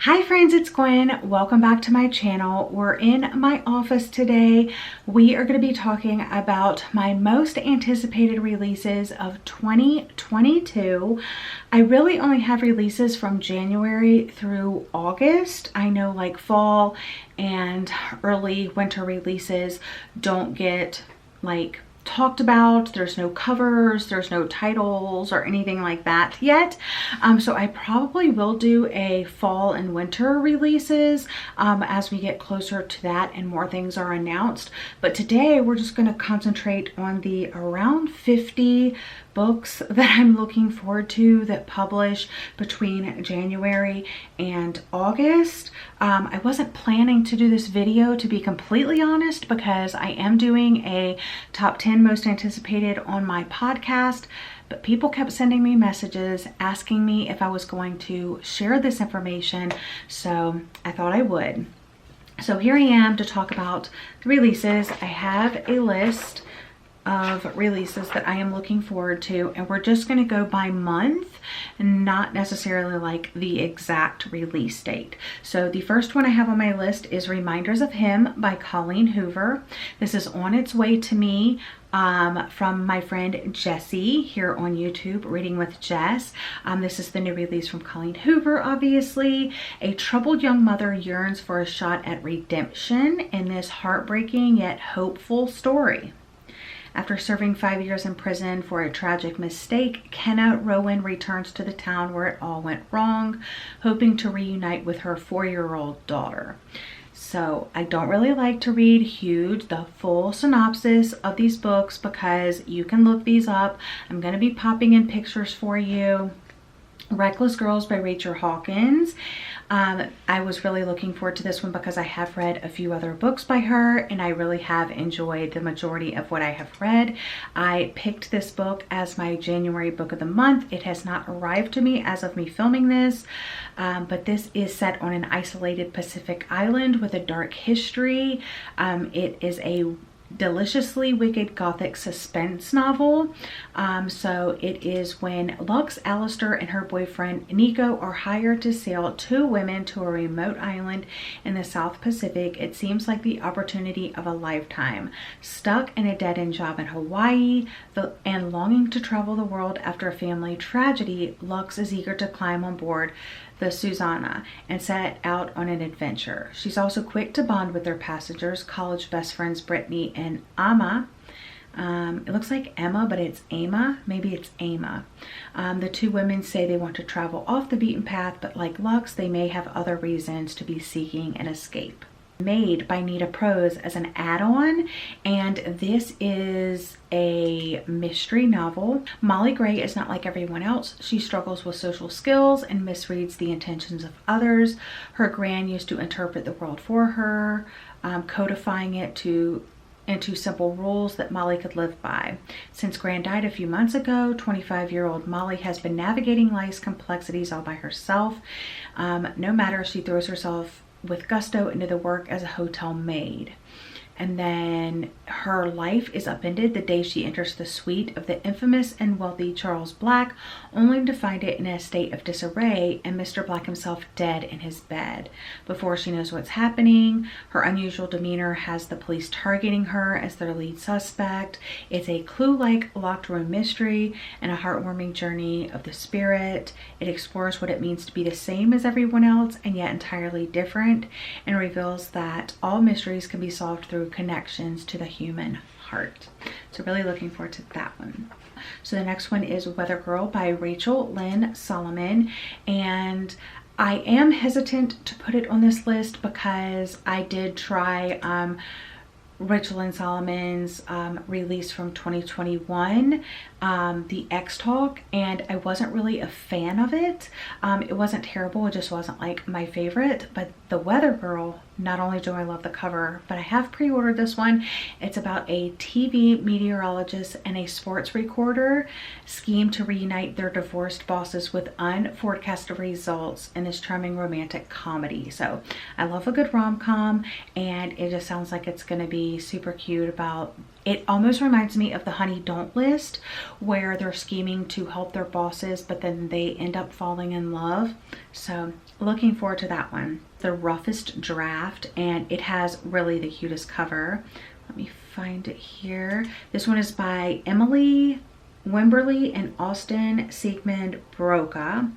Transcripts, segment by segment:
Hi friends, it's Gwen. Welcome back to my channel. We're in my office today. We are going to be talking about my most anticipated releases of 2022. I really only have releases from January through August. I know like fall and early winter releases don't get like talked about. There's no covers, there's no titles or anything like that yet. So I probably will do a fall and winter releases as we get closer to that and more things are announced. But today we're just going to concentrate on the around 50 books that I'm looking forward to that publish between January and August. I wasn't planning to do this video, to be completely honest, because I am doing a top 10 most anticipated on my podcast, but people kept sending me messages asking me if I was going to share this information, so I thought I would. So here I am to talk about the releases. I have a list of releases that I am looking forward to, and we're just going to go by month and not necessarily like the exact release date. So the first one I have on my list is Reminders of Him by Colleen Hoover. This is on its way to me from my friend Jessie here on YouTube, Reading with Jess. This is the new release from Colleen Hoover, obviously. A troubled young mother yearns for a shot at redemption in this heartbreaking yet hopeful story. After serving 5 years in prison for a tragic mistake, Kenna Rowan returns to the town where it all went wrong, hoping to reunite with her 4-year-old daughter. So I don't really like to read the full synopsis of these books because you can look these up. I'm going to be popping in pictures for you. Reckless Girls by Rachel Hawkins. I was really looking forward to this one because I have read a few other books by her and I really have enjoyed the majority of what I have read. I picked this book as my January book of the month. It has not arrived to me as of me filming this, but this is set on an isolated Pacific island with a dark history. It is a deliciously wicked gothic suspense novel. So it is when Lux, Alistair, and her boyfriend Nico are hired to sail 2 women to a remote island in the South Pacific. It seems like the opportunity of a lifetime. Stuck in a dead-end job in Hawaii and longing to travel the world after a family tragedy, Lux is eager to climb on board the Susanna and set out on an adventure. She's also quick to bond with their passengers, college best friends Brittany and Amma. It looks like Emma, but it's Ama. Maybe it's Ama. The 2 women say they want to travel off the beaten path, but like Lux, they may have other reasons to be seeking an escape. Made by Nita Prose as an add-on, and this is a mystery novel. Molly Gray is not like everyone else. She struggles with social skills and misreads the intentions of others. Her gran used to interpret the world for her, codifying it into simple rules that Molly could live by. Since Gran died a few months ago, 25-year-old Molly has been navigating life's complexities all by herself. No matter, she throws herself with gusto into the work as a hotel maid. And then her life is upended the day she enters the suite of the infamous and wealthy Charles Black, only to find it in a state of disarray and Mr. Black himself dead in his bed. Before she knows what's happening, her unusual demeanor has the police targeting her as their lead suspect. It's a clue-like locked room mystery and a heartwarming journey of the spirit. It explores what it means to be the same as everyone else and yet entirely different, and reveals that all mysteries can be solved through connections to the human heart. So really looking forward to that one. So the next one is Weather Girl by Rachel Lynn Solomon, and I am hesitant to put it on this list because I did try Rachel Lynn Solomon's release from 2021, the X Talk, and I wasn't really a fan of it. It wasn't terrible, it just wasn't like my favorite. But the Weather Girl, not only do I love the cover, but I have pre-ordered this one. It's about a TV meteorologist and a sports recorder scheme to reunite their divorced bosses with unforecasted results in this charming romantic comedy. So I love a good rom-com, and it just sounds like it's going to be super cute about It almost reminds me of the Honey Don't List, where they're scheming to help their bosses, but then they end up falling in love. So looking forward to that one. The Roughest Draft, and it has really the cutest cover. Let me find it here. This one is by Emily Wimberly and Austin Siegmund Broca.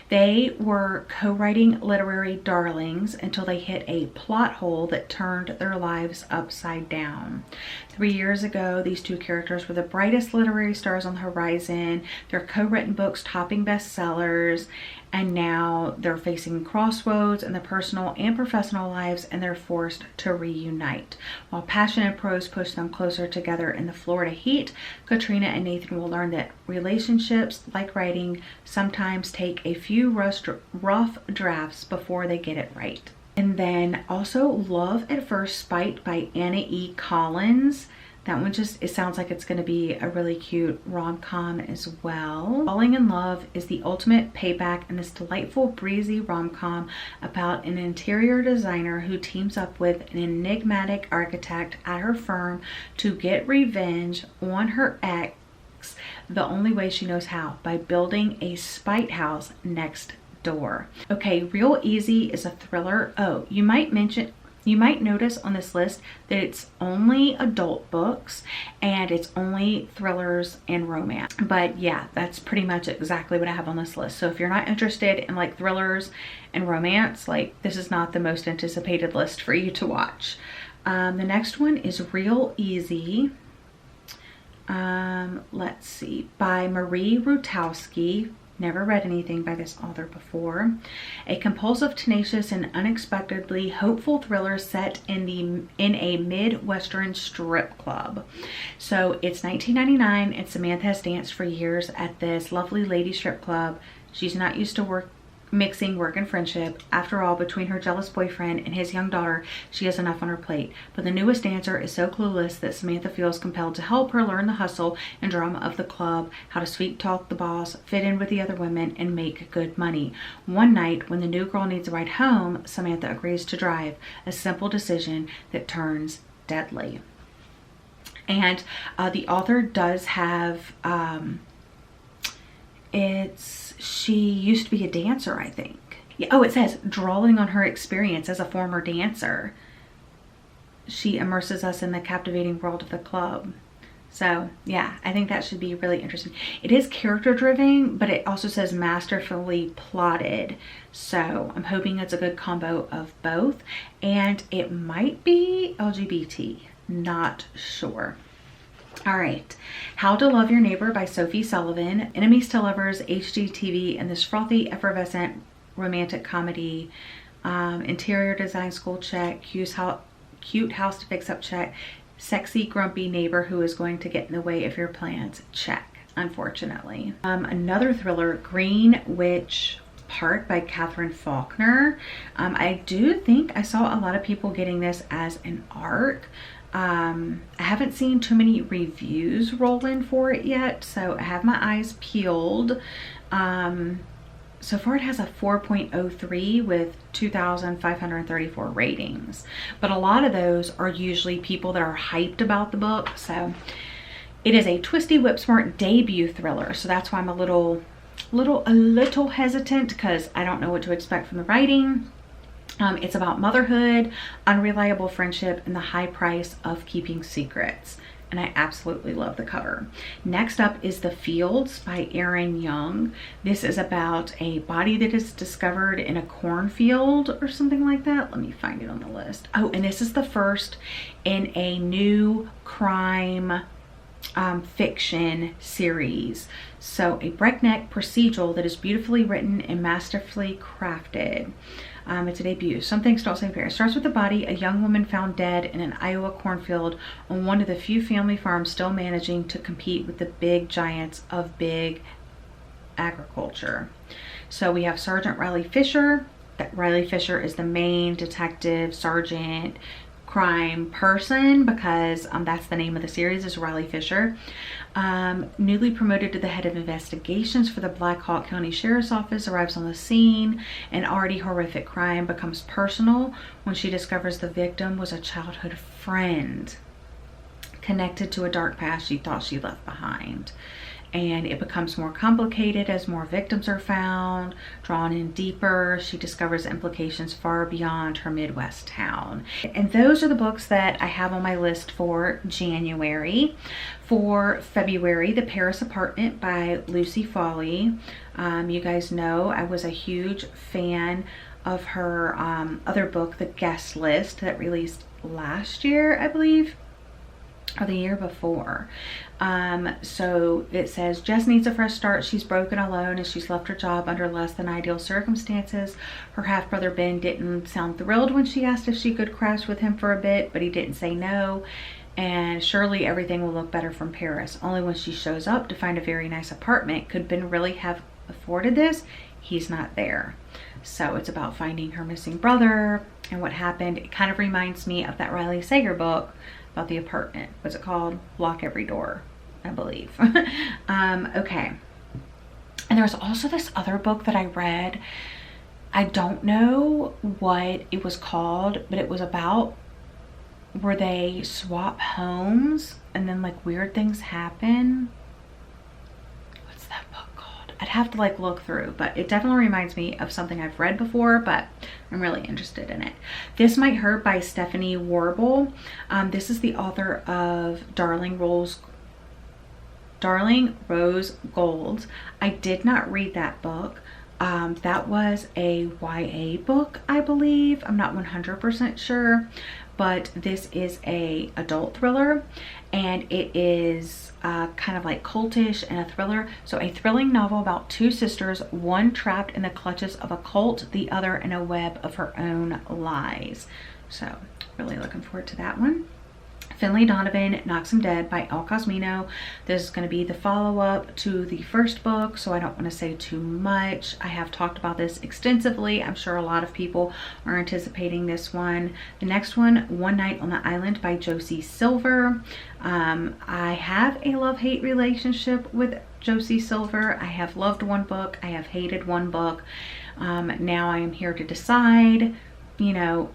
They were co-writing literary darlings until they hit a plot hole that turned their lives upside down. 3 years ago, these two characters were the brightest literary stars on the horizon, their co-written books topping bestsellers, and now they're facing crossroads in their personal and professional lives, and they're forced to reunite. While passion and prose push them closer together in the Florida heat, Katrina and Nathan will learn that relationships, like writing, sometimes take a few rough drafts before they get it right. And then also Love at First Sight by Anna E. Collins. That one just, it sounds like it's going to be a really cute rom-com as well. Falling in Love is the ultimate payback in this delightful, breezy rom-com about an interior designer who teams up with an enigmatic architect at her firm to get revenge on her ex the only way she knows how, by building a spite house next door. Okay, Real Easy is a thriller. Oh, you might notice on this list that it's only adult books and it's only thrillers and romance. But yeah, that's pretty much exactly what I have on this list. So if you're not interested in like thrillers and romance, like this is not the most anticipated list for you to watch. The next one is Real Easy. Let's see, by Marie Rutowski. Never read anything by this author before. A compulsive, tenacious, and unexpectedly hopeful thriller set in a Midwestern strip club. So it's 1999 and Samantha has danced for years at this lovely lady strip club. She's not used to mixing work and friendship. After all, between her jealous boyfriend and his young daughter, she has enough on her plate. But the newest dancer is so clueless that Samantha feels compelled to help her learn the hustle and drama of the club, how to sweet talk the boss, fit in with the other women, and make good money. One night, when the new girl needs a ride home, Samantha agrees to drive, a simple decision that turns deadly. And the author does have, she used to be a dancer, I think. Yeah, oh, it says, drawing on her experience as a former dancer, she immerses us in the captivating world of the club. So yeah, I think that should be really interesting. It is character driven, but it also says masterfully plotted. So I'm hoping it's a good combo of both. And it might be LGBT, not sure. All right, How to Love Your Neighbor by Sophie Sullivan. Enemies to Lovers, HGTV, and this frothy, effervescent romantic comedy. Interior design school check, cute house to fix up check, sexy grumpy neighbor who is going to get in the way of your plans check, unfortunately. Another thriller, Green Witch Park by Catherine Faulkner. I do think I saw a lot of people getting this as an ARC. I haven't seen too many reviews roll in for it yet, so I have my eyes peeled. So far it has a 4.03 with 2,534 ratings, but a lot of those are usually people that are hyped about the book. So it is a twisty, whip-smart debut thriller, so that's why I'm a little hesitant, because I don't know what to expect from the writing. It's about motherhood, unreliable friendship, and the high price of keeping secrets. And I absolutely love the cover. Next up is The Fields by Erin Young. This is about a body that is discovered in a cornfield or something like that. Let me find it on the list. Oh, and this is the first in a new crime fiction series. So a breakneck procedural that is beautifully written and masterfully crafted. It's a debut. Some things don't seem fair. It starts with a body, a young woman found dead in an Iowa cornfield on one of the few family farms still managing to compete with the big giants of big agriculture. So we have Sergeant Riley Fisher. Riley Fisher is the main detective, sergeant, crime person, because that's the name of the series, is Riley Fisher. Newly promoted to the head of investigations for the Black Hawk County Sheriff's Office, arrives on the scene. An already horrific crime becomes personal when she discovers the victim was a childhood friend. connected to a dark past she thought she left behind. And it becomes more complicated as more victims are found, drawn in deeper. She discovers implications far beyond her Midwest town. And those are the books that I have on my list for January. For February, The Paris Apartment by Lucy Foley. You guys know I was a huge fan of her other book, The Guest List, that released last year, I believe, or the year before. So it says, Jess needs a fresh start. She's broken alone as she's left her job under less than ideal circumstances. Her half-brother Ben didn't sound thrilled when she asked if she could crash with him for a bit, but he didn't say no. And surely everything will look better from Paris. Only when she shows up to find a very nice apartment. Could Ben really have afforded this? He's not there. So it's about finding her missing brother and what happened. It kind of reminds me of that Riley Sager book about the apartment. What's it called? Lock Every Door, I believe. Okay. And there's also this other book that I read. I don't know what it was called, but it was about where they swap homes and then like weird things happen. What's that book called? I'd have to like look through, but it definitely reminds me of something I've read before, but I'm really interested in it. This Might Hurt by Stephanie Warble. This is the author of Darling Rose Gold. I did not read that book. That was a YA book, I believe. I'm not 100% sure, but this is a adult thriller, and it is kind of like cultish and a thriller. So a thrilling novel about two sisters, one trapped in the clutches of a cult, the other in a web of her own lies. So really looking forward to that one. Finley Donovan Knocks Him Dead by El Cosmino. This is going to be the follow-up to the first book, so I don't want to say too much. I have talked about this extensively. I'm sure a lot of people are anticipating this one. The next one, One Night on the Island by Josie Silver. I have a love-hate relationship with Josie Silver. I have loved one book. I have hated one book. Now I am here to decide, you know,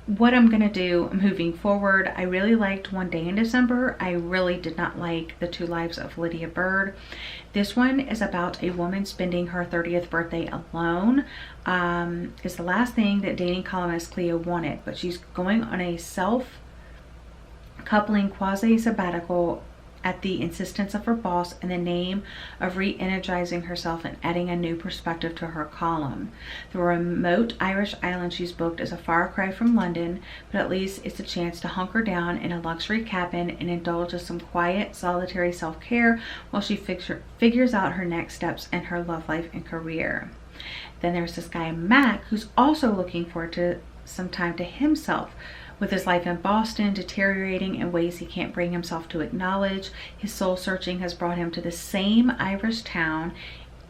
what I'm gonna do moving forward. I really liked One Day in December. I really did not like The Two Lives of Lydia Bird. This one is about a woman spending her 30th birthday alone. It's the last thing that dating columnist Cleo wanted, but she's going on a self-coupling quasi-sabbatical at the insistence of her boss in the name of re-energizing herself and adding a new perspective to her column. The remote Irish island she's booked is a far cry from London, but at least it's a chance to hunker down in a luxury cabin and indulge in some quiet, solitary self-care while she figures out her next steps in her love life and career. Then there's this guy, Mac, who's also looking forward to some time to himself. With his life in Boston deteriorating in ways he can't bring himself to acknowledge, his soul searching has brought him to the same Irish town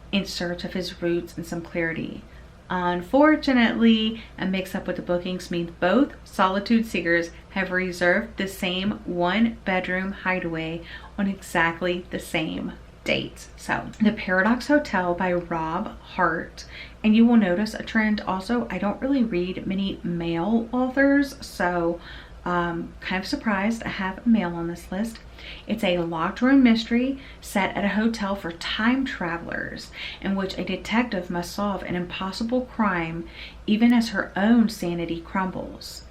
in search of his roots and some clarity. Unfortunately, a mix-up with the bookings means both solitude seekers have reserved the same one-bedroom hideaway on exactly the same date. So, The Paradox Hotel by Rob Hart. And you will notice a trend also, I don't really read many male authors, so kind of surprised I have a male on this list. It's a locked room mystery set at a hotel for time travelers in which a detective must solve an impossible crime even as her own sanity crumbles.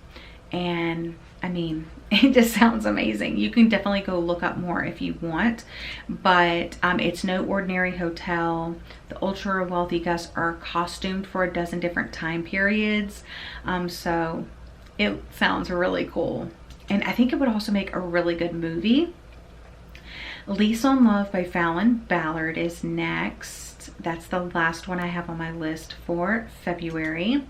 And I mean, it just sounds amazing. You can definitely go look up more if you want, but it's no ordinary hotel. The ultra wealthy guests are costumed for a dozen different time periods, so it sounds really cool. And I think it would also make a really good movie. Lease on Love by Fallon Ballard is next. That's the last one I have on my list for February.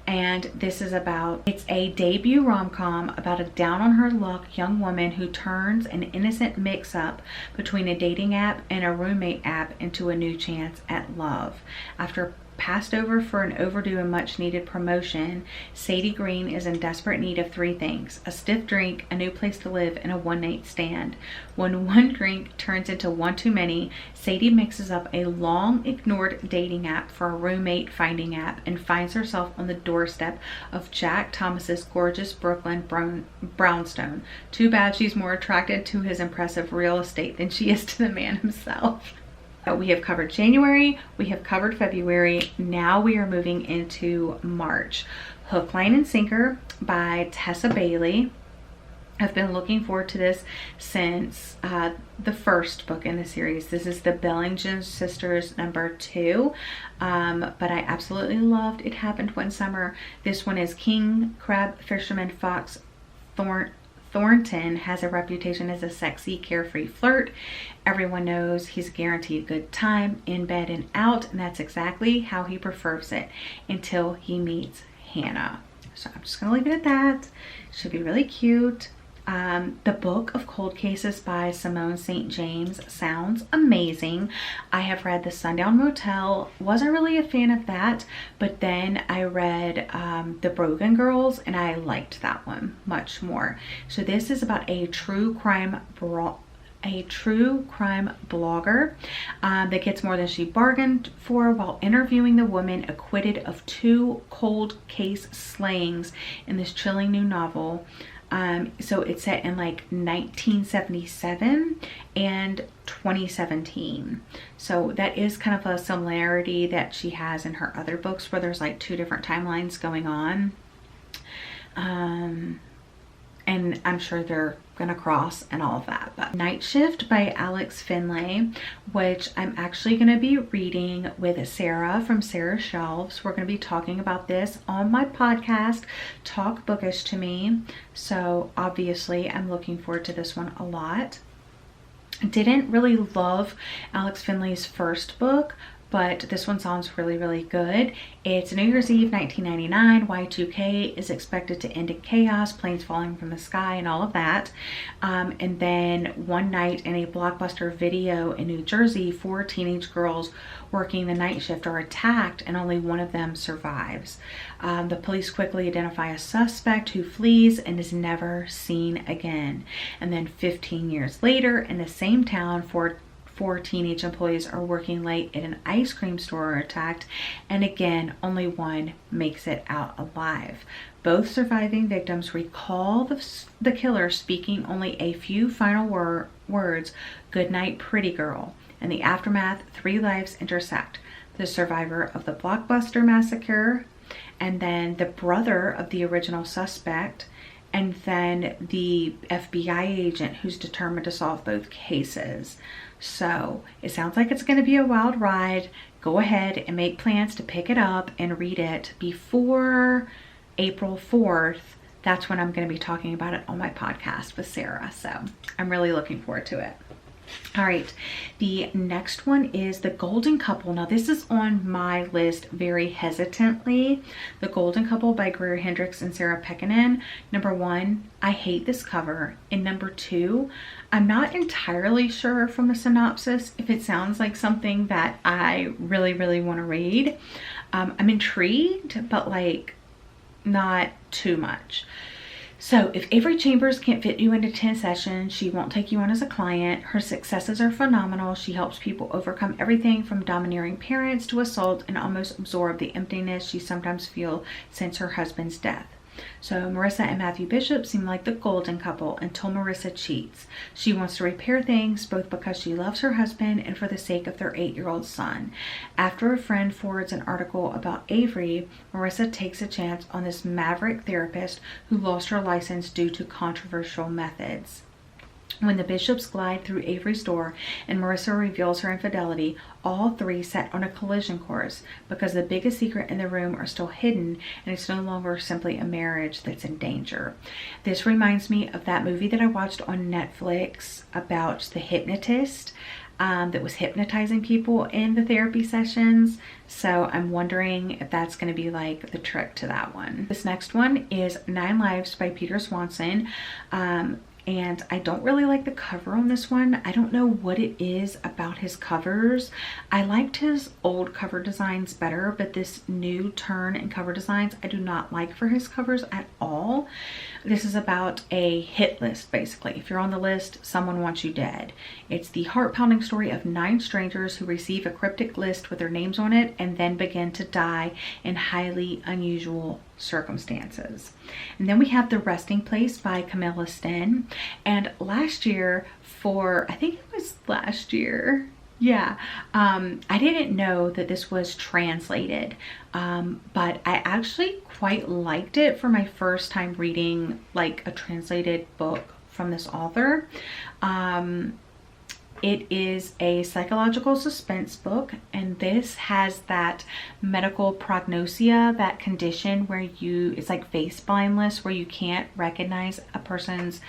And this is it's a debut rom-com about a down-on-her-luck young woman who turns an innocent mix-up between a dating app and a roommate app into a new chance at love. After Passed over for an overdue and much needed promotion, Sadie Green is in desperate need of 3 things: a stiff drink, a new place to live, and a one-night stand. When one drink turns into one too many, Sadie mixes up a long ignored dating app for a roommate finding app and finds herself on the doorstep of Jack Thomas's gorgeous Brooklyn brownstone. Too bad she's more attracted to his impressive real estate than she is to the man himself. We have covered January, we have covered February, now we are moving into March. Hook, Line, and Sinker by Tessa Bailey. I've been looking forward to this since the first book in the series. This is the Bellinger Sisters #2, but I absolutely loved It Happened One Summer. This one is King Crab Fisherman Fox Thornton has a reputation as a sexy, carefree flirt. Everyone knows he's guaranteed a good time in bed and out, and that's exactly how he prefers it until he meets Hannah. So I'm just gonna leave it at that. Should be really cute. The Book of Cold Cases by Simone St. James sounds amazing. I have read The Sundown Motel, wasn't really a fan of that, but then I read The Brogan Girls and I liked that one much more. So this is about a true crime blogger that gets more than she bargained for while interviewing the woman acquitted of 2 cold case slayings in this chilling new novel. So it's set in like 1977 and 2017. So that is kind of a similarity that she has in her other books where there's like 2 different timelines going on. And I'm sure they're gonna cross and all of that. But Night Shift by Alex Finlay, which I'm actually gonna be reading with Sarah from Sarah's Shelves. We're gonna be talking about this on my podcast, Talk Bookish to Me. So obviously I'm looking forward to this one a lot. Didn't really love Alex Finlay's first book, but this one sounds really, really good. It's New Year's Eve 1999. Y2K is expected to end in chaos, planes falling from the sky and all of that. And then one night in a Blockbuster video in New Jersey, 4 teenage girls working the night shift are attacked and only one of them survives. The police quickly identify a suspect who flees and is never seen again. And then 15 years later in the same town, 4 teenage employees are working late at an ice cream store are attacked, and again only one makes it out alive. Both surviving victims recall the killer speaking only a few final words, "Good night, pretty girl." In the aftermath, 3 lives intersect: the survivor of the Blockbuster massacre, and then the brother of the original suspect, and then the FBI agent who's determined to solve both cases. So it sounds like it's going to be a wild ride. Go ahead and make plans to pick it up and read it before April 4th. That's when I'm going to be talking about it on my podcast with Sarah. So I'm really looking forward to it. All right, the next one is The Golden Couple. Now this is on my list very hesitantly. The Golden Couple by Greer Hendricks and Sarah Pekkanen. Number 1, I hate this cover. And number 2, I'm not entirely sure from the synopsis if it sounds like something that I really, really want to read. I'm intrigued, but like not too much. So if Avery Chambers can't fit you into 10 sessions, she won't take you on as a client. Her successes are phenomenal. She helps people overcome everything from domineering parents to assault and almost absorb the emptiness she sometimes feels since her husband's death. So Marissa and Matthew Bishop seem like the golden couple until Marissa cheats. She wants to repair things both because she loves her husband and for the sake of their 8-year-old son. After a friend forwards an article about Avery, Marissa takes a chance on this maverick therapist who lost her license due to controversial methods. When the Bishops glide through Avery's door and Marissa reveals her infidelity, all 3 set on a collision course because the biggest secret in the room are still hidden and it's no longer simply a marriage that's in danger. This reminds me of that movie that I watched on Netflix about the hypnotist that was hypnotizing people in the therapy sessions. So I'm wondering if that's going to be like the trick to that one. This next one is 9 Lives by Peter Swanson. and I don't really like the cover on this one. I don't know what it is about his covers. I liked his old cover designs better, but this new turn in cover designs I do not like for his covers at all. This is about a hit list, basically. If you're on the list, someone wants you dead. It's the heart-pounding story of 9 strangers who receive a cryptic list with their names on it and then begin to die in highly unusual circumstances. And then we have The Resting Place by Camilla Sten. And last year, I think it was last year, yeah, I didn't know that this was translated, but I actually quite liked it for my first time reading like a translated book from this author. It is a psychological suspense book, and this has that medical prognosia, that condition where it's like face blindness, where you can't recognize a person's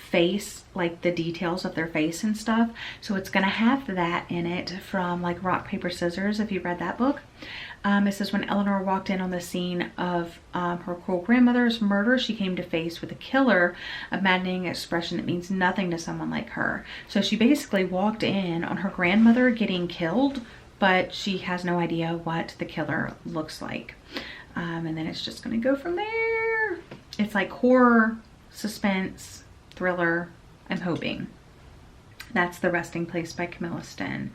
face, like the details of their face and stuff. So it's gonna have that in it from like Rock, Paper, Scissors, if you read that book. It says when Eleanor walked in on the scene of her cruel grandmother's murder, she came to face with a killer, a maddening expression that means nothing to someone like her. So she basically walked in on her grandmother getting killed, but she has no idea what the killer looks like. And then it's just gonna go from there. It's like horror, suspense, thriller, I'm hoping. That's The Resting Place by Camilla Sten.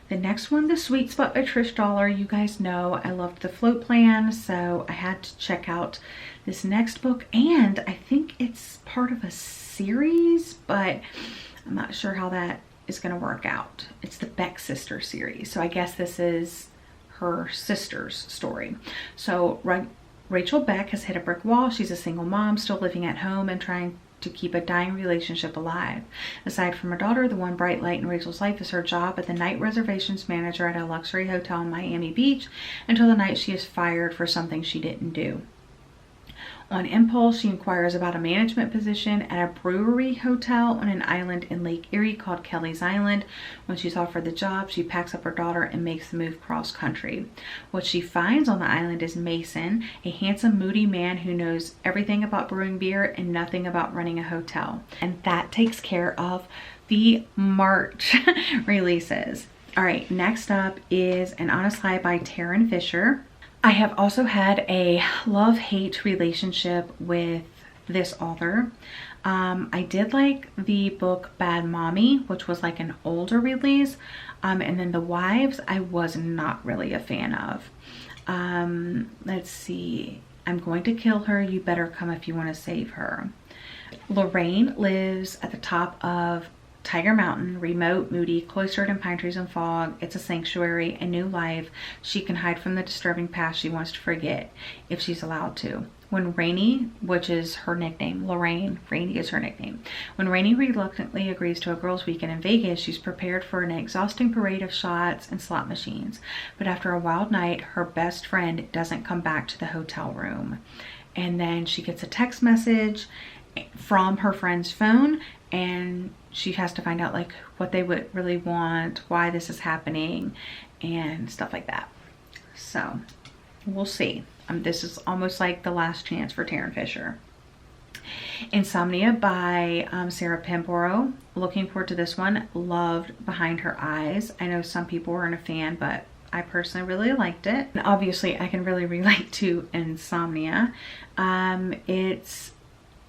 The next one, The Sweet Spot by Trish Dollar. You guys know I loved the float plan, so I had to check out this next book, and I think it's part of a series, but I'm not sure how that is going to work out. It's the Beck sister series, so I guess this is her sister's story. So Rachel Beck has hit a brick wall. She's a single mom, still living at home and trying to keep a dying relationship alive. Aside from her daughter, the one bright light in Rachel's life is her job at the night reservations manager at a luxury hotel in Miami Beach, until the night she is fired for something she didn't do. On impulse, she inquires about a management position at a brewery hotel on an island in Lake Erie called Kelly's Island. When she's offered the job, she packs up her daughter and makes the move cross country. What she finds on the island is Mason, a handsome, moody man who knows everything about brewing beer and nothing about running a hotel. And that takes care of the March releases. All right, next up is An Honest Lie by Taryn Fisher. I have also had a love-hate relationship with this author. I did like the book Bad Mommy, which was like an older release. And then The Wives, I was not really a fan of. Let's see. I'm Going to Kill Her. You Better Come If You Want to Save Her. Lorraine lives at the top of Tiger Mountain, remote, moody, cloistered in pine trees and fog. It's a sanctuary, a new life. She can hide from the disturbing past she wants to forget, if she's allowed to. When Rainey, which is her nickname, Lorraine, Rainey is her nickname. When Rainey reluctantly agrees to a girls' weekend in Vegas, she's prepared for an exhausting parade of shots and slot machines. But after a wild night, her best friend doesn't come back to the hotel room. And then she gets a text message from her friend's phone, and she has to find out like what they would really want, why this is happening, and stuff like that. So we'll see. This is almost like the last chance for Taryn Fisher. Insomnia by Sarah Pinborough. Looking forward to this one. Loved Behind Her Eyes. I know some people weren't a fan, but I personally really liked it. And obviously I can really relate to Insomnia. It's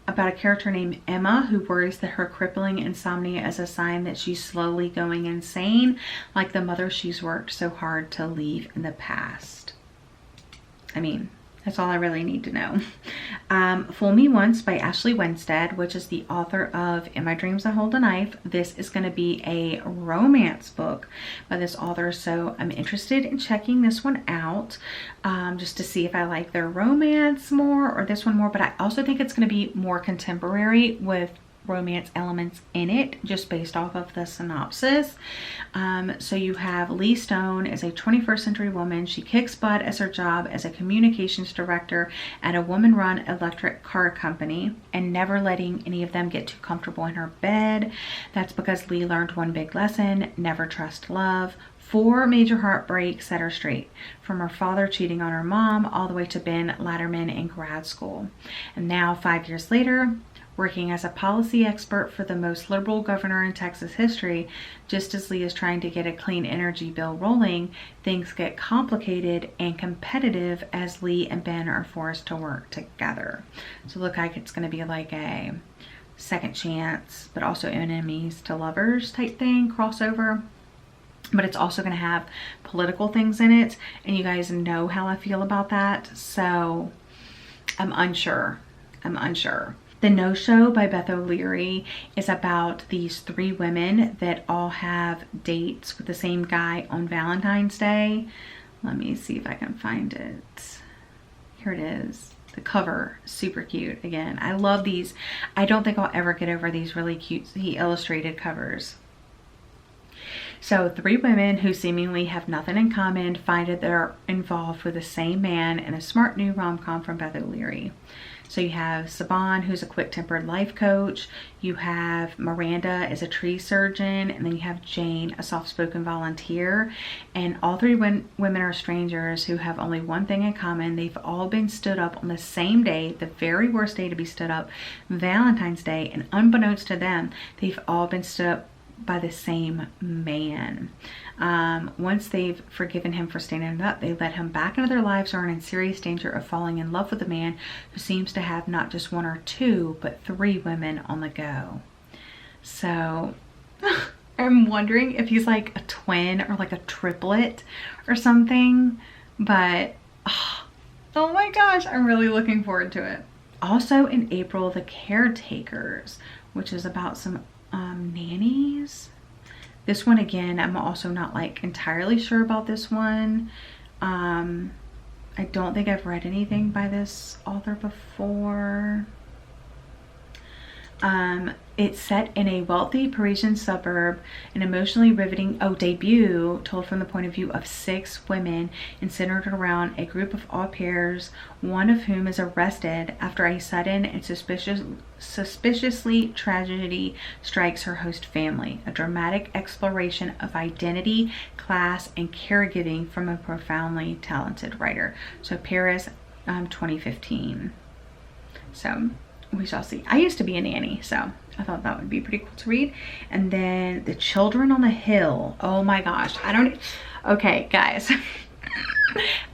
about a character named Emma who worries that her crippling insomnia is a sign that she's slowly going insane, like the mother she's worked so hard to leave in the past. I mean, that's all I really need to know. Fool Me Once by Ashley Winstead, which is the author of In My Dreams I Hold a Knife. This is going to be a romance book by this author, so I'm interested in checking this one out just to see if I like their romance more or this one more, but I also think it's going to be more contemporary with romance elements in it, just based off of the synopsis. So you have Lee Stone is a 21st century woman. She kicks butt as her job as a communications director at a woman-run electric car company, and never letting any of them get too comfortable in her bed. That's because Lee learned one big lesson: never trust love. 4 major heartbreaks set her straight, from her father cheating on her mom all the way to Ben Latterman in grad school. And now 5 years later, working as a policy expert for the most liberal governor in Texas history. Just as Lee is trying to get a clean energy bill rolling, things get complicated and competitive as Lee and Ben are forced to work together. So look like it's going to be like a second chance, but also enemies to lovers type thing, crossover. But it's also going to have political things in it, and you guys know how I feel about that, so I'm unsure. The No Show by Beth O'Leary is about these 3 women that all have dates with the same guy on Valentine's Day. Let me see if I can find it. Here it is. The cover, super cute. Again, I love these. I don't think I'll ever get over these really cute illustrated covers. So 3 women who seemingly have nothing in common find that they're involved with the same man in a smart new rom-com from Beth O'Leary. So you have Saban, who's a quick-tempered life coach. You have Miranda as a tree surgeon. And then you have Jane, a soft-spoken volunteer. And all 3 women are strangers who have only one thing in common. They've all been stood up on the same day, the very worst day to be stood up, Valentine's Day. And unbeknownst to them, they've all been stood up by the same man. Once they've forgiven him for standing up, they let him back into their lives, or are in serious danger of falling in love with a man who seems to have not just 1 or 2, but 3 women on the go. So I'm wondering if he's like a twin or like a triplet or something, but oh my gosh, I'm really looking forward to it. Also in April, The Caretakers, which is about some nannies. This one, again, I'm also not like entirely sure about this one. I don't think I've read anything by this author before. It's set in a wealthy Parisian suburb, an emotionally riveting debut told from the point of view of 6 women and centered around a group of au pairs, one of whom is arrested after a sudden and suspiciously tragedy strikes her host family. A dramatic exploration of identity, class, and caregiving from a profoundly talented writer. So Paris, 2015. So we shall see. I used to be a nanny, so I thought that would be pretty cool to read. And then The Children on the Hill. Oh my gosh. Okay, guys.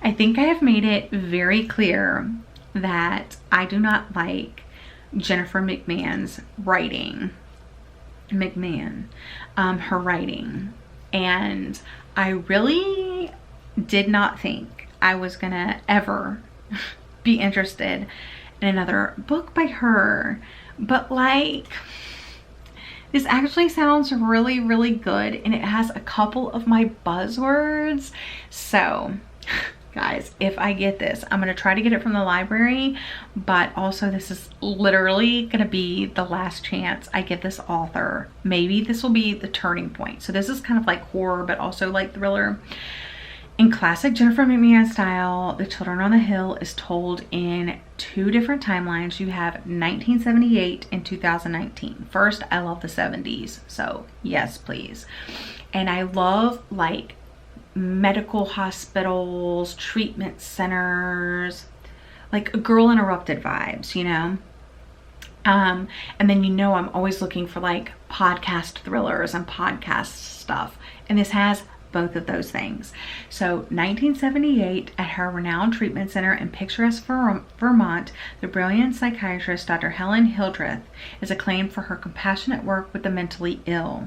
I think I have made it very clear that I do not like Jennifer McMahon's writing. Her writing. And I really did not think I was gonna ever be interested in another book by her, but like, this actually sounds really, really good, and it has a couple of my buzzwords. So guys, if I get this, I'm gonna try to get it from the library, but also this is literally gonna be the last chance I get this author. Maybe this will be the turning point. So this is kind of like horror, but also like thriller. In classic Jennifer McMahon style, The Children on the Hill is told in 2 different timelines. You have 1978 and 2019. First, I love the 70s, so yes, please. And I love like medical hospitals, treatment centers, like Girl Interrupted vibes, you know? And then, you know, I'm always looking for like podcast thrillers and podcast stuff. And this has both of those things. So 1978, at her renowned treatment center in picturesque Vermont, the brilliant psychiatrist Dr. Helen Hildreth is acclaimed for her compassionate work with the mentally ill.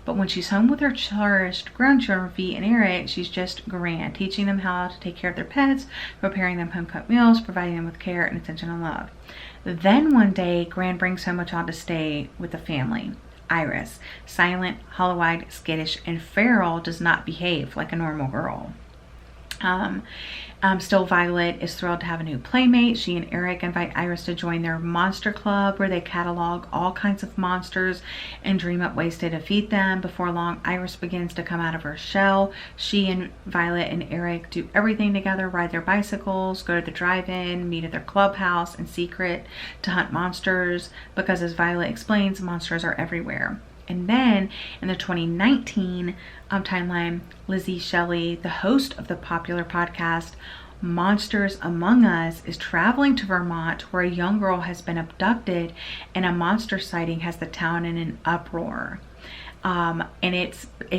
But when she's home with her cherished grandchildren, Fee and Eric, she's just grand, teaching them how to take care of their pets, preparing them home-cooked meals, providing them with care and attention and love. Then one day, Gran brings home a child to stay with the family. Iris, silent, hollow-eyed, skittish, and feral, does not behave like a normal girl. Still, Violet is thrilled to have a new playmate. She and Eric invite Iris to join their monster club, where they catalog all kinds of monsters and dream up ways to defeat them. Before long, Iris begins to come out of her shell. She and Violet and Eric do everything together, ride their bicycles, go to the drive-in, meet at their clubhouse in secret to hunt monsters, because as Violet explains, monsters are everywhere. And then in the 2019 timeline, Lizzie Shelley, the host of the popular podcast Monsters Among Us is traveling to Vermont, where a young girl has been abducted and a monster sighting has the town in an uproar. And it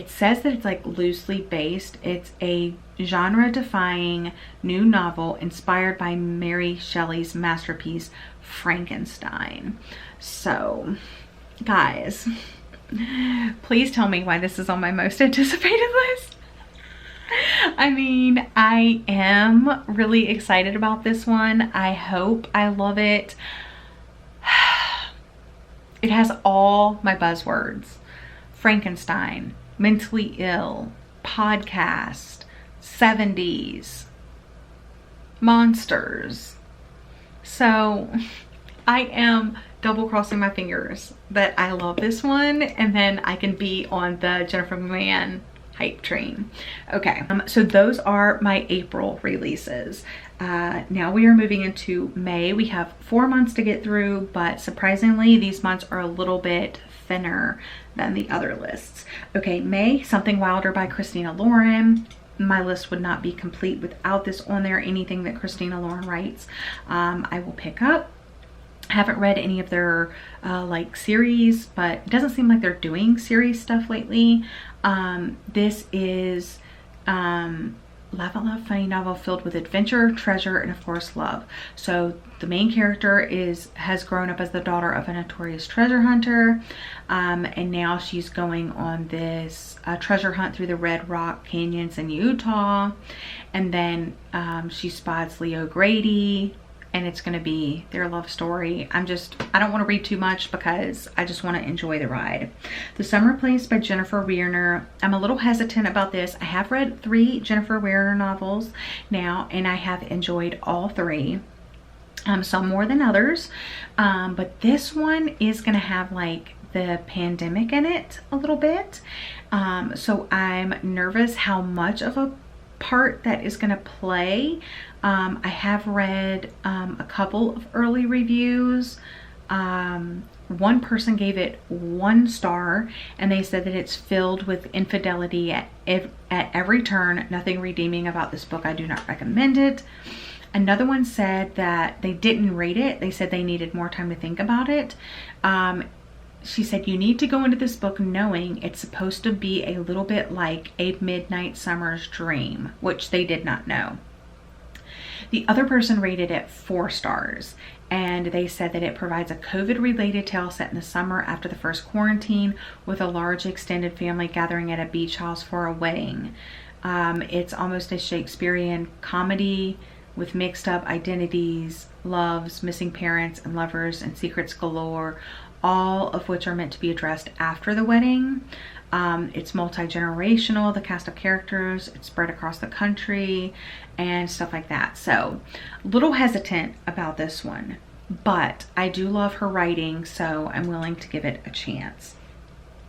says that it's like loosely based. It's a genre-defying new novel inspired by Mary Shelley's masterpiece Frankenstein. So guys, please tell me why this is on my most anticipated list. I mean, I am really excited about this one. I hope I love it. It has all my buzzwords: Frankenstein, mentally ill, podcast, 70s, monsters. So I am double crossing my fingers that I love this one, and then I can be on the Jennifer McMahon hype train. Okay, so those are my April releases. Now we are moving into May. We have 4 months to get through, but surprisingly these months are a little bit thinner than the other lists. Okay, May, Something Wilder by Christina Lauren. My list would not be complete without this on there. Anything that Christina Lauren writes, I will pick up. I haven't read any of their like series, but it doesn't seem like they're doing series stuff lately. This is Laugh Out Loud funny novel filled with adventure, treasure, and of course love. So the main character has grown up as the daughter of a notorious treasure hunter, and now she's going on this treasure hunt through the Red Rock Canyons in Utah, and then she spots Leo Grady, and it's going to be their love story. I don't want to read too much because I just want to enjoy the ride. The Summer Place by Jennifer Weirner. I'm a little hesitant about this. I have read 3 Jennifer Weirner novels now, and I have enjoyed all 3. Some more than others. But this one is going to have like the pandemic in it a little bit. So I'm nervous how much of a part that is going to play. I have read a couple of early reviews. One person gave it 1 star, and they said that it's filled with infidelity at every turn. Nothing redeeming about this book. I do not recommend it. Another one said that they didn't rate it. They said they needed more time to think about it. She said you need to go into this book knowing it's supposed to be a little bit like A Midnight Summer's Dream, which they did not know. The other person rated it 4 stars, and they said that it provides a COVID-related tale set in the summer after the first quarantine, with a large extended family gathering at a beach house for a wedding. It's almost a Shakespearean comedy with mixed up identities, loves, missing parents and lovers, and secrets galore, all of which are meant to be addressed after the wedding. It's multi-generational, the cast of characters, it's spread across the country and stuff like that. So a little hesitant about this one, but I do love her writing, so I'm willing to give it a chance.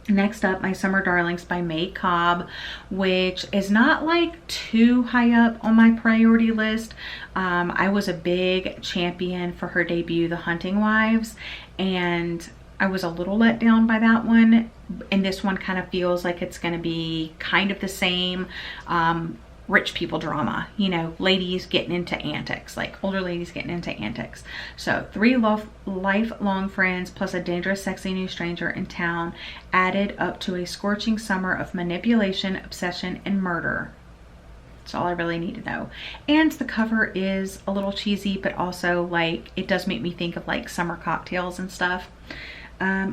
Next up, My Summer Darlings by May Cobb, which is not like too high up on my priority list. I was a big champion for her debut, The Hunting Wives, and I was a little let down by that one. And this one kind of feels like it's going to be kind of the same rich people drama, you know, ladies getting into antics, like older ladies getting into antics. So 3 lifelong friends plus a dangerous, sexy new stranger in town added up to a scorching summer of manipulation, obsession, and murder. That's all I really need to know. And the cover is a little cheesy, but also like it does make me think of like summer cocktails and stuff.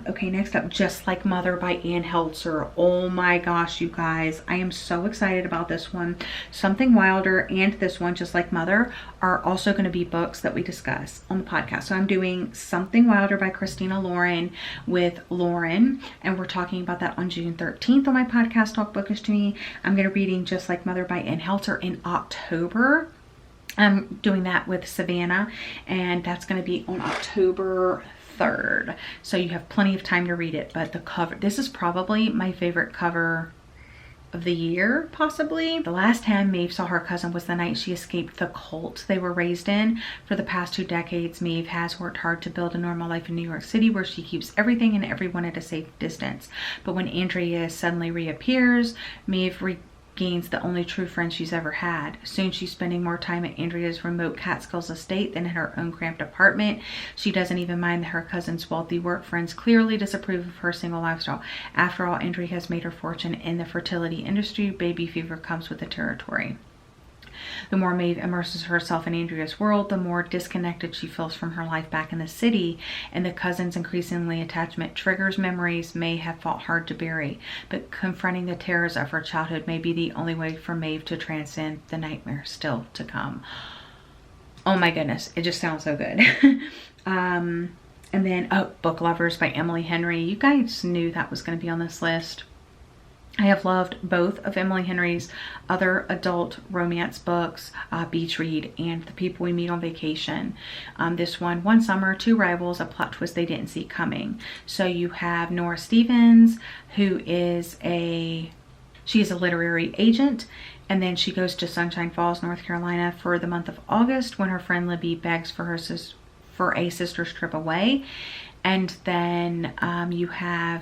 Okay, next up, Just Like Mother by Ann Heltzer. Oh my gosh, you guys, I am so excited about this one. Something Wilder and this one, Just Like Mother, are also going to be books that we discuss on the podcast. So I'm doing Something Wilder by Christina Lauren with Lauren, and we're talking about that on June 13th on my podcast, Talk Bookish to Me. I'm going to be reading Just Like Mother by Ann Heltzer in October. I'm doing that with Savannah, and that's going to be on October 3rd, so you have plenty of time to read it. But the cover, this is probably my favorite cover of the year, possibly. The last time Maeve saw her cousin was the night she escaped the cult they were raised in. For the past 2 decades, Maeve has worked hard to build a normal life in New York City, where she keeps everything and everyone at a safe distance. But when Andrea suddenly reappears, Maeve gains the only true friend she's ever had. Soon she's spending more time at Andrea's remote Catskills estate than in her own cramped apartment. She doesn't even mind that her cousin's wealthy work friends clearly disapprove of her single lifestyle. After all, Andrea has made her fortune in the fertility industry. Baby fever comes with the territory. The more Maeve immerses herself in Andrea's world, the more disconnected she feels from her life back in the city, and the cousin's increasingly attachment triggers memories May have fought hard to bury. But confronting the terrors of her childhood may be the only way for Maeve to transcend the nightmare still to come. Oh my goodness, it just sounds so good. And then, Book Lovers by Emily Henry. You guys knew that was going to be on this list. I have loved both of Emily Henry's other adult romance books, Beach Read and The People We Meet on Vacation. This one Summer, Two Rivals, a plot twist they didn't see coming. So you have Nora Stevens, who is she's a literary agent, and then she goes to Sunshine Falls, North Carolina for the month of August when her friend Libby begs for a sister's trip away. And then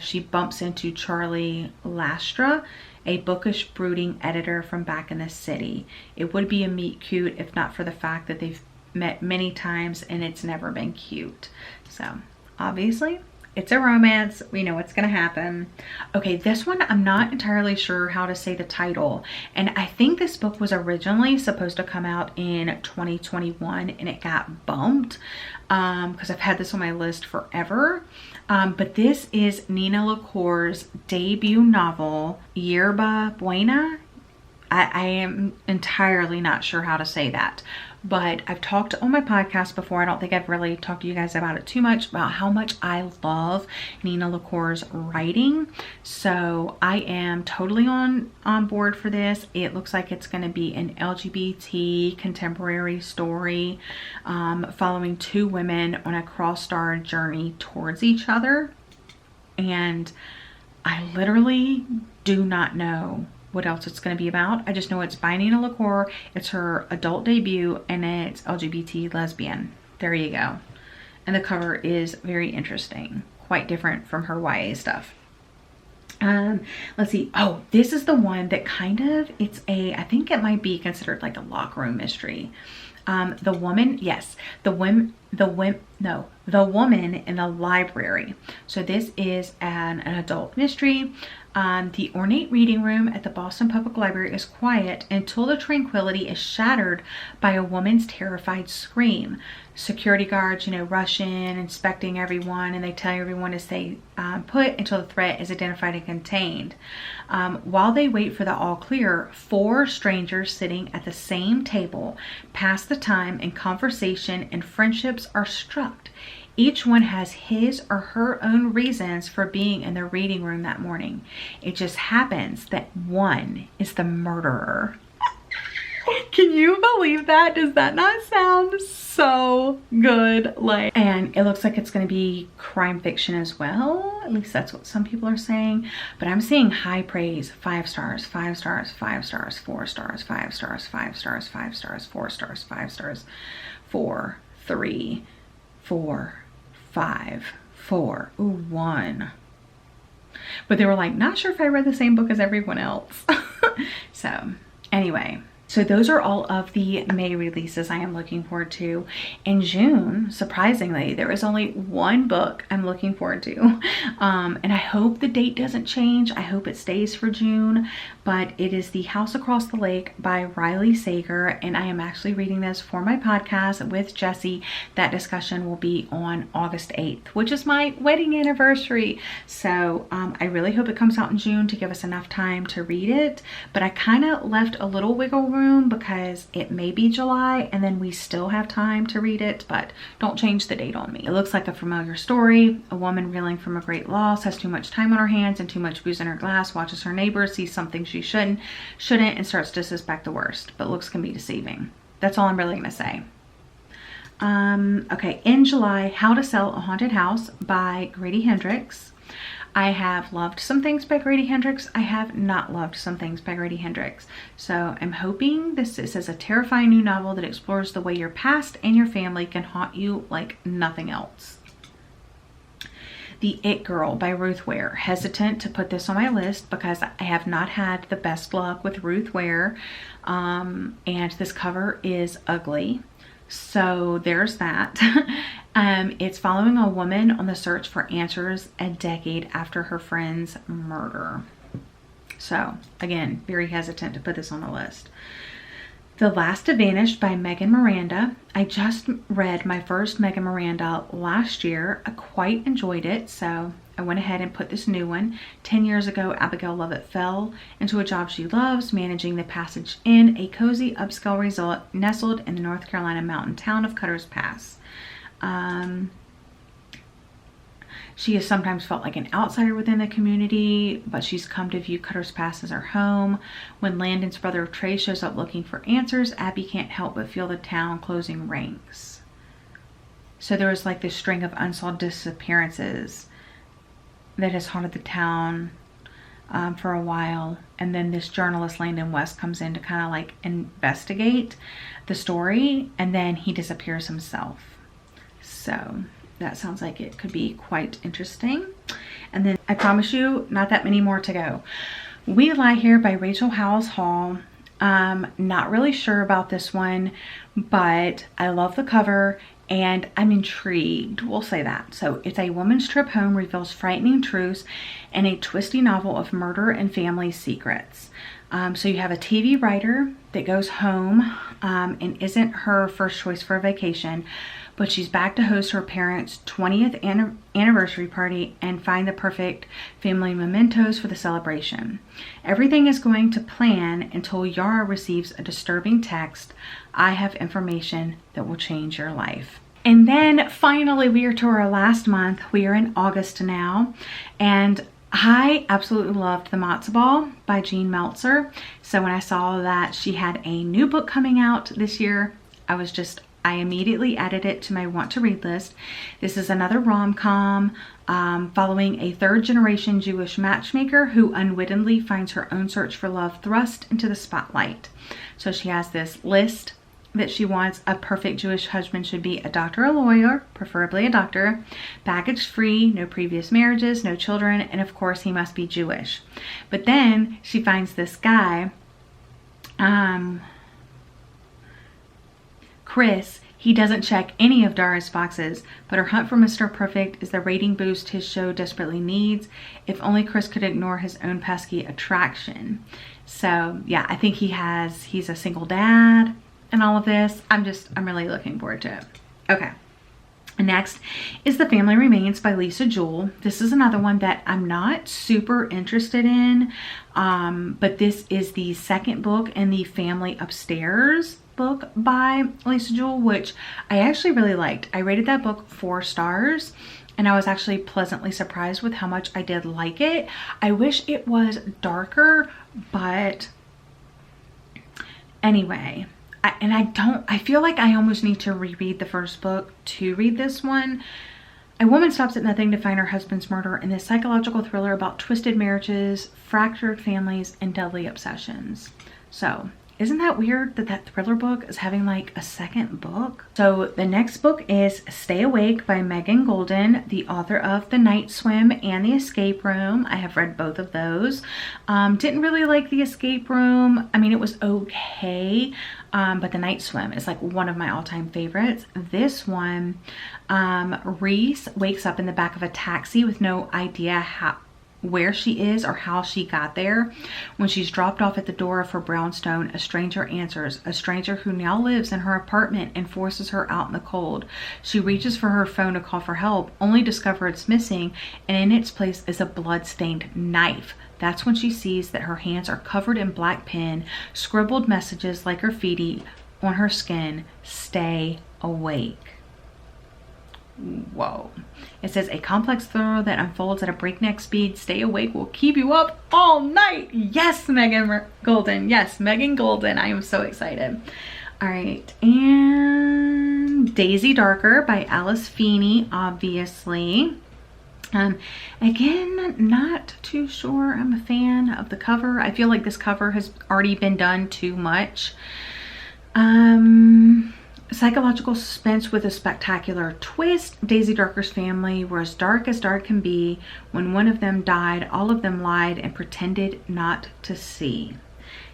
she bumps into Charlie Lastra, a bookish, brooding editor from back in the city. It would be a meet cute if not for the fact that they've met many times and it's never been cute. So obviously it's a romance. We know what's going to happen. Okay, this one, I'm not entirely sure how to say the title. And I think this book was originally supposed to come out in 2021 and it got bumped because I've had this on my list forever. But this is Nina LaCour's debut novel, Yerba Buena. I am entirely not sure how to say that, but I've talked on my podcast before. I don't think I've really talked to you guys about it too much, about how much I love Nina LaCour's writing. So I am totally on board for this. It looks like it's going to be an LGBT contemporary story following two women on a cross-star journey towards each other. And I literally do not know what else it's going to be about. I just know it's by Nina LaCour. It's her adult debut and it's LGBT lesbian. There you go. And the cover is very interesting. Quite different from her YA stuff. Let's see. Oh, this is the one that I think it might be considered like a locker room mystery. The Woman in the Library. So this is an adult mystery. The ornate reading room at the Boston Public Library is quiet until the tranquility is shattered by a woman's terrified scream. Security guards, rush in, inspecting everyone, and they tell everyone to stay put until the threat is identified and contained. While they wait for the all clear, four strangers sitting at the same table pass the time and conversation and friendships are struck. Each one has his or her own reasons for being in the reading room that morning. It just happens that one is the murderer. Can you believe that? Does that not sound so good? And it looks like it's going to be crime fiction as well. At least that's what some people are saying. But I'm seeing high praise. 5 stars, 5 stars, 5 stars, 4 stars, 5 stars, 5 stars, 5 stars, 4 stars, 5 stars, 4, 3, 4, 5, 4, 1. But they were like, not sure if I read the same book as everyone else. So anyway, so those are all of the May releases I am looking forward to. In June, surprisingly, there is only one book I'm looking forward to. And I hope the date doesn't change. I hope it stays for June. But it is The House Across the Lake by Riley Sager. And I am actually reading this for my podcast with Jessie. That discussion will be on August 8th, which is my wedding anniversary. So I really hope it comes out in June to give us enough time to read it. But I kind of left a little wiggle room because it may be July and then we still have time to read it, but don't change the date on me. It looks like a familiar story. A woman reeling from a great loss, has too much time on her hands and too much booze in her glass, watches her neighbor, sees something she shouldn't, and starts to suspect the worst, but looks can be deceiving. That's all I'm really gonna say. Okay, in July, How to Sell a Haunted House by Grady Hendrix. I have loved some things by Grady Hendrix. I have not loved some things by Grady Hendrix. So I'm hoping this is a terrifying new novel that explores the way your past and your family can haunt you like nothing else. The It Girl by Ruth Ware. Hesitant to put this on my list because I have not had the best luck with Ruth Ware. And this cover is ugly. So there's that. It's following a woman on the search for answers a decade after her friend's murder. So again, very hesitant to put this on the list. The Last to Vanish by Megan Miranda. I just read my first Megan Miranda last year. I quite enjoyed it, so I went ahead and put this new one. 10 years ago, Abigail Lovett fell into a job she loves, managing the Passage Inn, a cozy upscale resort nestled in the North Carolina mountain town of Cutter's Pass. She has sometimes felt like an outsider within the community, but she's come to view Cutter's Pass as her home. When Landon's brother Trey shows up looking for answers, Abby can't help but feel the town closing ranks. So there was like this string of unsolved disappearances that has haunted the town for a while. And then this journalist, Landon West, comes in to kind of like investigate the story, and then he disappears himself. So that sounds like it could be quite interesting. And then I promise you, not that many more to go. We Lie Here by Rachel Howells Hall. Not really sure about this one, but I love the cover and I'm intrigued. We'll say that. So it's a woman's trip home reveals frightening truths and a twisty novel of murder and family secrets. So you have a TV writer that goes home and isn't her first choice for a vacation, but she's back to host her parents' 20th anniversary party and find the perfect family mementos for the celebration. Everything is going to plan until Yara receives a disturbing text. I have information that will change your life. And then finally, we are to our last month. We are in August now, and I absolutely loved The Matzo Ball by Jean Meltzer. So when I saw that she had a new book coming out this year, I immediately added it to my want to read list. This is another rom-com following a third-generation Jewish matchmaker who unwittingly finds her own search for love thrust into the spotlight. So she has this list that she wants. A perfect Jewish husband should be a doctor or a lawyer, preferably a doctor, baggage-free, no previous marriages, no children, and of course he must be Jewish. But then she finds this guy, Chris. He doesn't check any of Dara's boxes, but her hunt for Mr. Perfect is the rating boost his show desperately needs. If only Chris could ignore his own pesky attraction. So yeah, I think he's a single dad and all of this. I'm really looking forward to it. Okay. Next is The Family Remains by Lisa Jewell. This is another one that I'm not super interested in, but this is the second book in the Family Upstairs book by Lisa Jewell, which I actually really liked. I rated that book 4 stars, and I was actually pleasantly surprised with how much I did like it. I wish it was darker, but anyway, I feel like I almost need to reread the first book to read this one. A woman stops at nothing to find her husband's murder in this psychological thriller about twisted marriages, fractured families, and deadly obsessions. So isn't that weird that that thriller book is having like a second book? So the next book is Stay Awake by Megan Golden, the author of The Night Swim and The Escape Room. I have read both of those. Didn't really like The Escape Room. I mean, it was okay, but The Night Swim is like one of my all-time favorites. This one, Reese wakes up in the back of a taxi with no idea where she is or how she got there. When she's dropped off at the door of her brownstone, a stranger answers, a stranger who now lives in her apartment and forces her out in the cold. She reaches for her phone to call for help, only discover it's missing, and in its place is a blood-stained knife. That's when she sees that her hands are covered in black pen, scribbled messages like graffiti on her skin. Stay awake. Whoa. It says a complex thriller that unfolds at a breakneck speed. Stay awake will keep you up all night. Yes, Megan Golden. Yes, Megan Golden. I am so excited. All right. And Daisy Darker by Alice Feeney, obviously. Again, not too sure I'm a fan of the cover. I feel like this cover has already been done too much. psychological suspense with a spectacular twist. Daisy Darker's family were as dark can be. When one of them died, all of them lied and pretended not to see.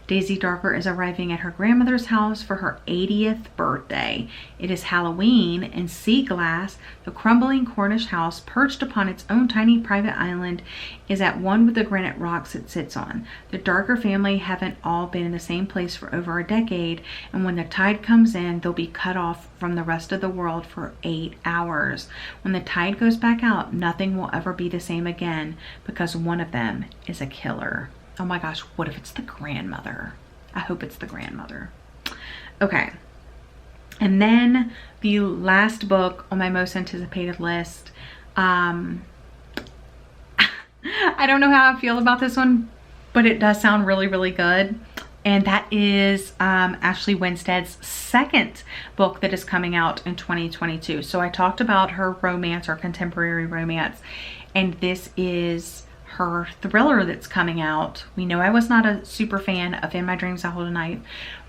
Daisy Darker is arriving at her grandmother's house for her 80th birthday. It is Halloween, and Sea Glass, the crumbling Cornish house perched upon its own tiny private island, is at one with the granite rocks it sits on. The Darker family haven't all been in the same place for over a decade, and when the tide comes in, they'll be cut off from the rest of the world for 8 hours. When the tide goes back out, nothing will ever be the same again, because one of them is a killer. Oh my gosh, what if it's the grandmother? I hope it's the grandmother. Okay. And then the last book on my most anticipated list. I don't know how I feel about this one, but it does sound really, really good. And that is Ashley Winstead's second book that is coming out in 2022. So I talked about her romance, or contemporary romance, and this is her thriller that's coming out. We know I was not a super fan of In My Dreams I Hold a Knife,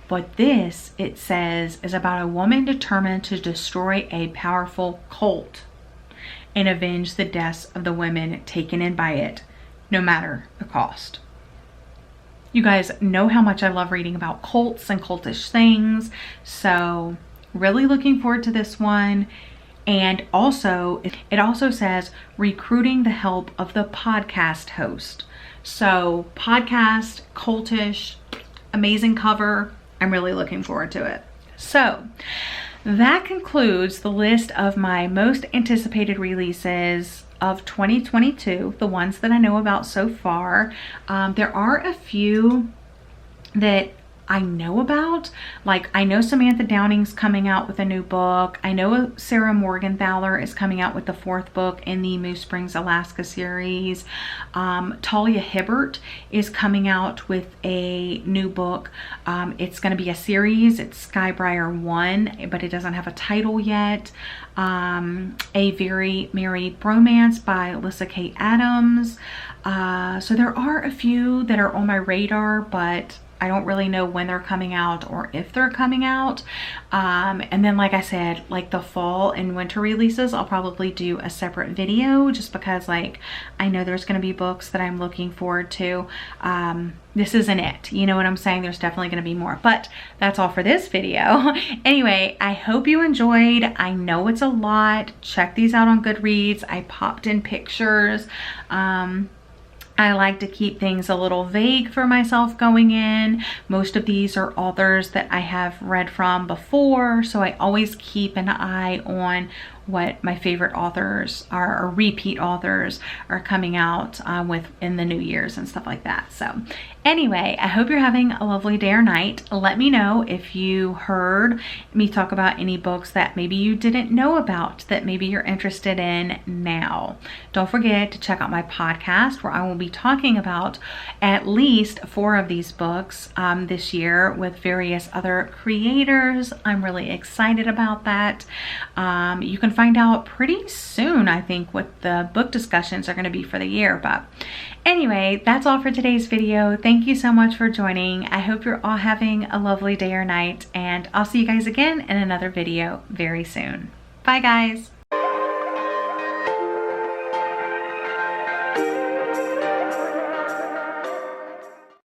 but this, it says, is about a woman determined to destroy a powerful cult and avenge the deaths of the women taken in by it, no matter the cost. You guys know how much I love reading about cults and cultish things, so really looking forward to this one. And also, it also says recruiting the help of the podcast host. So podcast, cultish, amazing cover. I'm really looking forward to it. So that concludes the list of my most anticipated releases of 2022, the ones that I know about so far. There are a few that I know about. Like, I know Samantha Downing's coming out with a new book. I know Sarah Morgenthaler is coming out with the 4th book in the Moose Springs, Alaska series. Talia Hibbert is coming out with a new book. It's going to be a series. It's Skybriar 1, but it doesn't have a title yet. A Very Merry Bromance by Alyssa K. Adams. So there are a few that are on my radar, but I don't really know when they're coming out or if they're coming out. And then, like I said, like the fall and winter releases, I'll probably do a separate video, just because like I know there's going to be books that I'm looking forward to. This isn't it, you know what I'm saying? There's definitely going to be more, but that's all for this video. Anyway, I hope you enjoyed. I know it's a lot. Check these out on Goodreads. I popped in pictures. I like to keep things a little vague for myself going in. Most of these are authors that I have read from before, so I always keep an eye on what my favorite authors are, or repeat authors are coming out with in the New Year's and stuff like that. So anyway, I hope you're having a lovely day or night. Let me know if you heard me talk about any books that maybe you didn't know about that maybe you're interested in now. Don't forget to check out my podcast, where I will be talking about at least 4 of these books this year with various other creators. I'm really excited about that. You can find out pretty soon, I think, what the book discussions are going to be for the year. But anyway, that's all for today's video. Thank you so much for joining. I hope you're all having a lovely day or night, and I'll see you guys again in another video very soon. Bye guys.